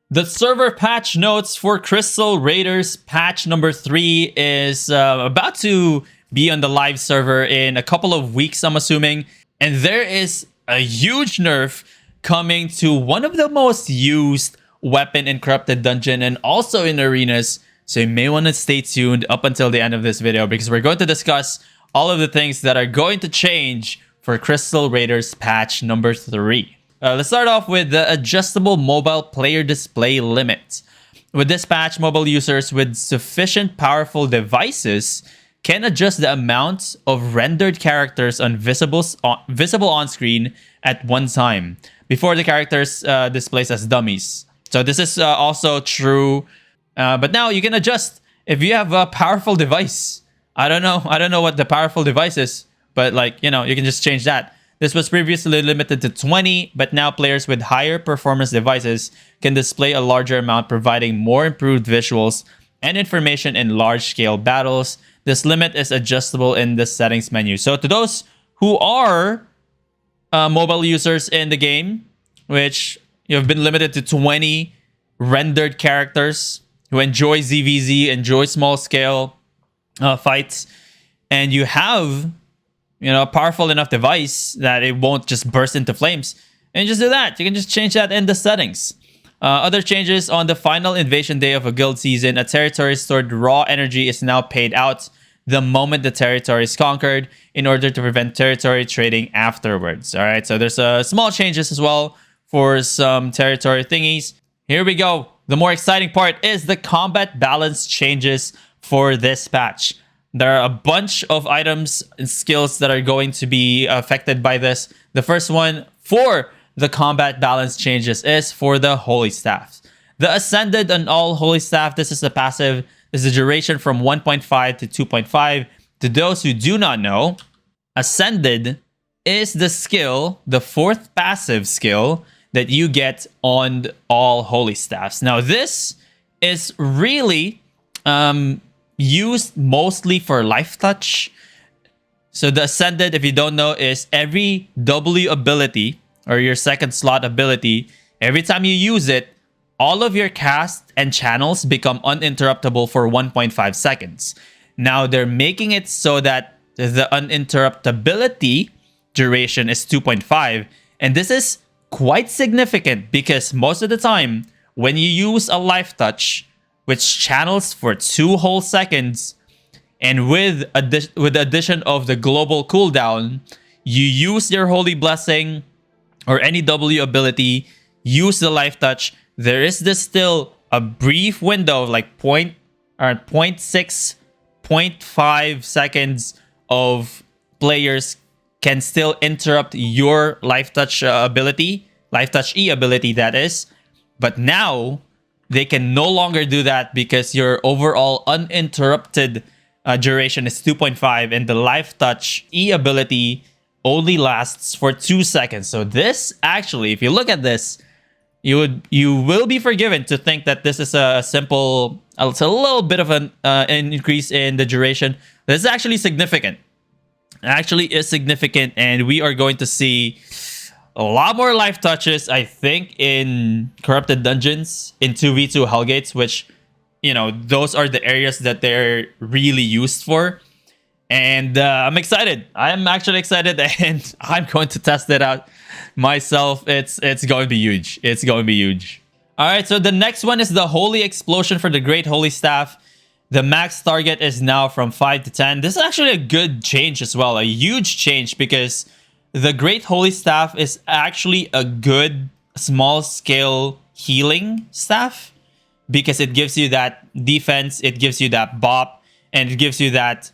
The server patch notes for Crystal Raiders patch number 3 is about to be on the live server in a couple of weeks, I'm assuming. And there is a huge nerf coming to one of the most used weapon in Corrupted Dungeon and also in arenas. So you may want to stay tuned up until the end of this video because we're going to discuss all of the things that are going to change for Crystal Raiders patch number 3. Let's start off with the adjustable mobile player display limit. With this patch, mobile users with sufficient powerful devices can adjust the amount of rendered characters visible on screen at one time before the characters displays as dummies. So this is also true, but now you can adjust if you have a powerful device. I don't know what the powerful device is, but you can just change that. This was previously limited to 20, but now players with higher performance devices can display a larger amount, providing more improved visuals and information in large-scale battles. This limit is adjustable in the settings menu. So to those who are mobile users in the game, which you have been limited to 20 rendered characters, who enjoy ZVZ, enjoy small-scale fights, and you have a powerful enough device that it won't just burst into flames, and just do that. You can just change that in the settings. Other changes: on the final invasion day of a guild season, a territory stored raw energy is now paid out the moment the territory is conquered in order to prevent territory trading afterwards. All right, so there's small changes as well for some territory thingies. Here we go. The more exciting part is the combat balance changes for this patch. There are a bunch of items and skills that are going to be affected by this. The first one for the combat balance changes is for the Holy Staffs. The Ascended on all Holy Staff, this is the passive. This is the duration from 1.5 to 2.5. To those who do not know, Ascended is the skill, the fourth passive skill that you get on all Holy Staffs. Now, this is really used mostly for life touch. So the Ascended, if you don't know, is every W ability or your second slot ability. Every time you use it, all of your cast and channels become uninterruptible for 1.5 seconds. Now they're making it so that the uninterruptibility duration is 2.5. And this is quite significant because most of the time when you use a life touch, which channels for 2 whole seconds, and with the addition of the global cooldown, you use your Holy Blessing or any W ability, use the life touch. There is this still a brief window of 0.6, 0.5 seconds of players can still interrupt your life touch ability, life touch E ability that is. But now they can no longer do that because your overall uninterrupted duration is 2.5 and the life touch E ability only lasts for 2 seconds. So this actually, if you look at this, you will be forgiven to think that this is a simple, it's a little bit of an increase in the duration. This is actually significant. It actually is significant, and we are going to see a lot more life touches, I think, in Corrupted Dungeons, in 2v2 Hellgates, which, those are the areas that they're really used for. And I'm excited. I'm actually excited, and I'm going to test it out myself. It's going to be huge. It's going to be huge. All right, so the next one is the Holy Explosion for the Great Holy Staff. The max target is now from 5 to 10. This is actually a good change as well, a huge change, because the Great Holy Staff is actually a good small-scale healing staff because it gives you that defense, it gives you that bop, and it gives you that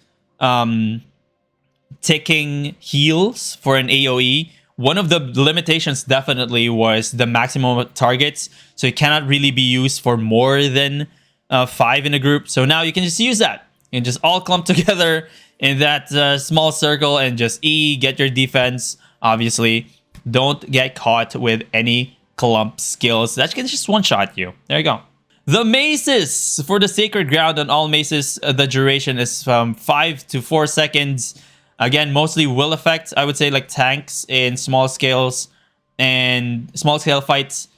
ticking heals for an AoE. One of the limitations definitely was the maximum targets, so it cannot really be used for more than 5 in a group. So now you can just use that. You can just all clump together in that small circle and just E, get your defense. Obviously, don't get caught with any clump skills that can just one-shot you. There you go. The maces for the Sacred Ground on all maces, the duration is from 5 to 4 seconds. Again, mostly will effect, I would say, like tanks in small scales and small scale fights.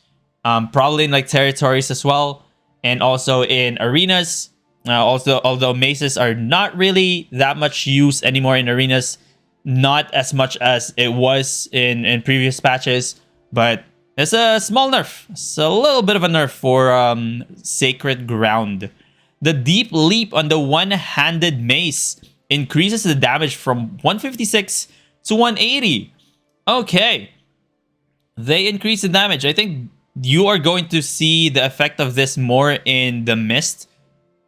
probably in like territories as well, and also in arenas. Also, although maces are not really that much used anymore in arenas, not as much as it was in previous patches, but it's a small nerf. It's a little bit of a nerf for Sacred Ground. The Deep Leap on the one-handed mace increases the damage from 156 to 180. Okay. They increase the damage. I think you are going to see the effect of this more in the Mist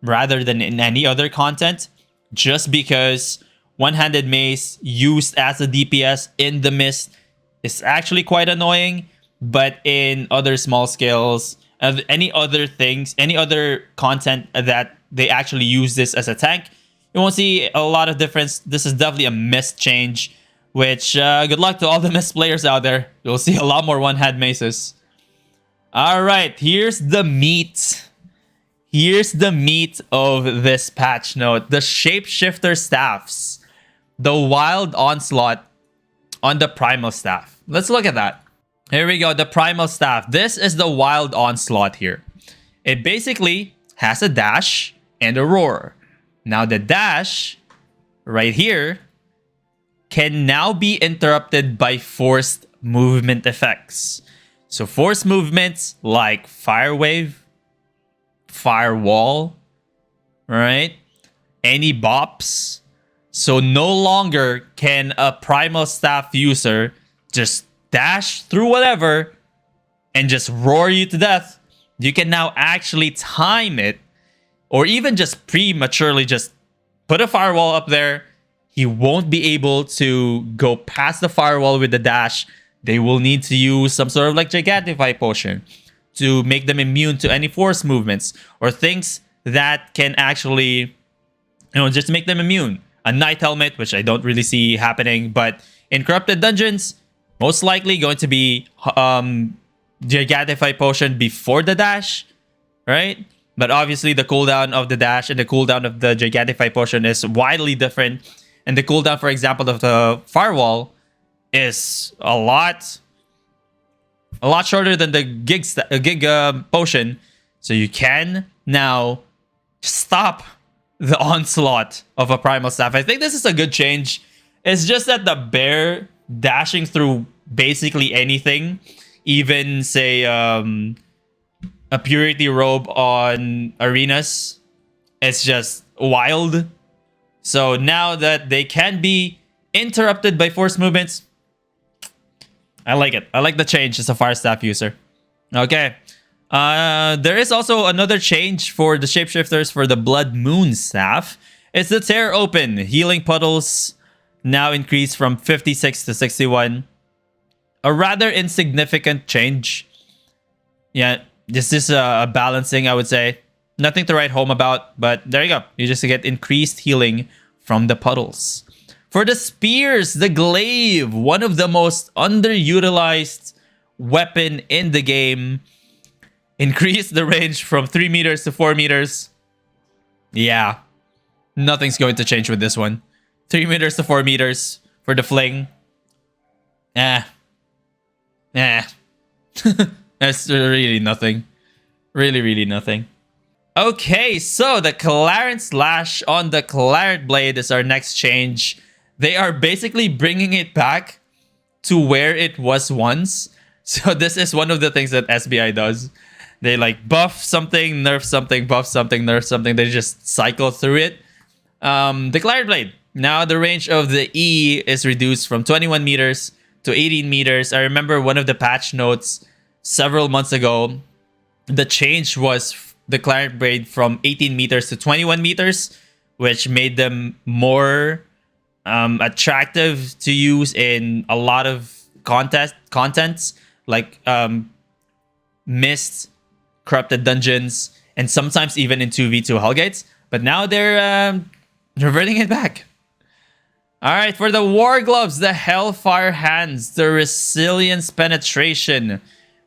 rather than in any other content, just because one-handed mace used as a DPS in the Mist is actually quite annoying, but in other small scales, any other things, any other content that they actually use this as a tank, you won't see a lot of difference. This is definitely a Mist change, which good luck to all the Mist players out there. You'll see a lot more one-hand maces. All right, here's the meat. Here's the meat of this patch note. The Shapeshifter Staffs. The Wild Onslaught on the Primal Staff. Let's look at that. Here we go, the Primal Staff. This is the Wild Onslaught here. It basically has a dash and a roar. Now the dash, right here, can now be interrupted by forced movement effects. So forced movements like Fire Wave, Firewall, right? Any bops. So no longer can a Primal Staff user just dash through whatever and just roar you to death. You can now actually time it, or even just prematurely just put a firewall up there. He won't be able to go past the firewall with the dash. They will need to use some sort of like Gigantify potion to make them immune to any force movements or things that can actually, just make them immune. A Night Helmet, which I don't really see happening, but in Corrupted Dungeons, most likely going to be Gigantify potion before the dash, right? But obviously the cooldown of the dash and the cooldown of the Gigantify potion is widely different. And the cooldown, for example, of the Firewall is a lot shorter than the gig potion. So you can now stop the onslaught of a Primal Staff. I think this is a good change. It's just that the bear dashing through basically anything, even say a Purity Robe on arenas, it's just wild. So now that they can be interrupted by force movements, I like it. I like the change as a Fire Staff user. Okay. There is also another change for the Shapeshifters for the Blood Moon Staff. It's the Tear Open. Healing puddles now increase from 56 to 61. A rather insignificant change. Yeah, this is a balancing, I would say. Nothing to write home about, but there you go. You just get increased healing from the puddles. For the Spears, the Glaive, one of the most underutilized weapon in the game. Increase the range from 3 meters to 4 meters. Yeah, nothing's going to change with this one. 3 meters to 4 meters for the fling. That's really nothing. Really nothing. Okay, so the Clarent Slash on the Clarent Blade is our next change. They are basically bringing it back to where it was once. So this is one of the things that SBI does. They like buff something, nerf something, buff something, nerf something. They just cycle through it. The Clarent Blade. Now the range of the E is reduced from 21 meters to 18 meters. I remember one of the patch notes several months ago. The change was the Clarent Blade from 18 meters to 21 meters, which made them more attractive to use in a lot of contents like Mist, Corrupted Dungeons, and sometimes even in 2v2 Hellgates. But now they're reverting it back. All right, for the War Gloves, the Hellfire Hands, the Resilience Penetration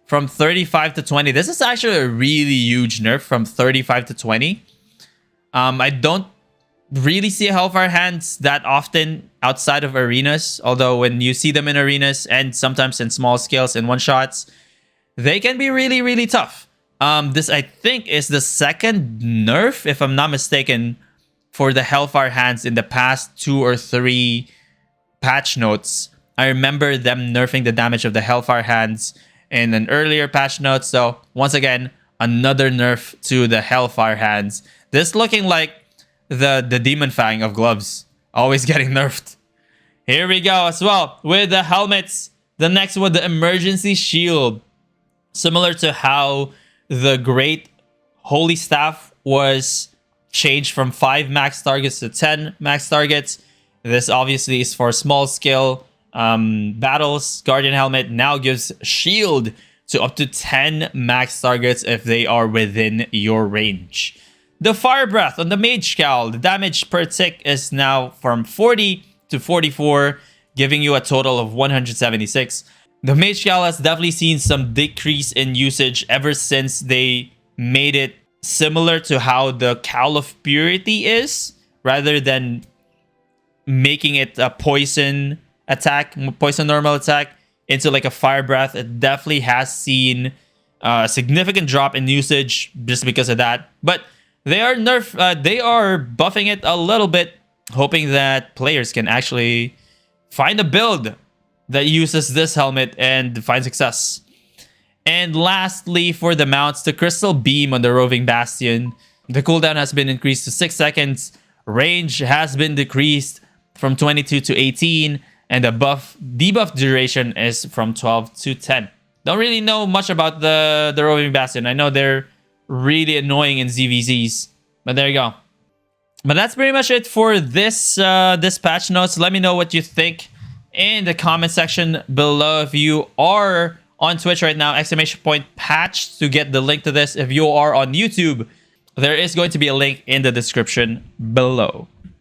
from 35 to 20. This is actually a really huge nerf from 35 to 20. I don't really see Hellfire Hands that often outside of arenas. Although when you see them in arenas and sometimes in small scales in one-shots, they can be really, really tough. This, I think, is the second nerf, if I'm not mistaken, for the Hellfire Hands in the past 2 or 3 patch notes. I remember them nerfing the damage of the Hellfire Hands in an earlier patch note. So once again, another nerf to the Hellfire Hands. This looking like the Demon Fang of gloves, always getting nerfed. Here we go as well with the helmets. The next one, the Emergency Shield. Similar to how the Great Holy Staff was changed from 5 max targets to 10 max targets. This obviously is for small scale battles. Guardian Helmet now gives shield to up to 10 max targets if they are within your range. The Fire Breath on the Mage Cowl, the damage per tick is now from 40 to 44, giving you a total of 176. The Mage Cowl has definitely seen some decrease in usage ever since they made it similar to how the Cowl of Purity is, rather than making it a poison attack, poison normal attack, into like a Fire Breath. It definitely has seen a significant drop in usage just because of that. But they are they are buffing it a little bit, hoping that players can actually find a build that uses this helmet and find success. And lastly, for the mounts, the Crystal Beam on the Roving Bastion. The cooldown has been increased to 6 seconds. Range has been decreased from 22 to 18. And the debuff duration is from 12 to 10. Don't really know much about the Roving Bastion. I know they're really annoying in ZVZs, but there you go. But that's pretty much it for this this patch notes. Let me know what you think in the comment section below. If you are on Twitch right now, !patch to get the link to this. If you are on YouTube, there is going to be a link in the description below.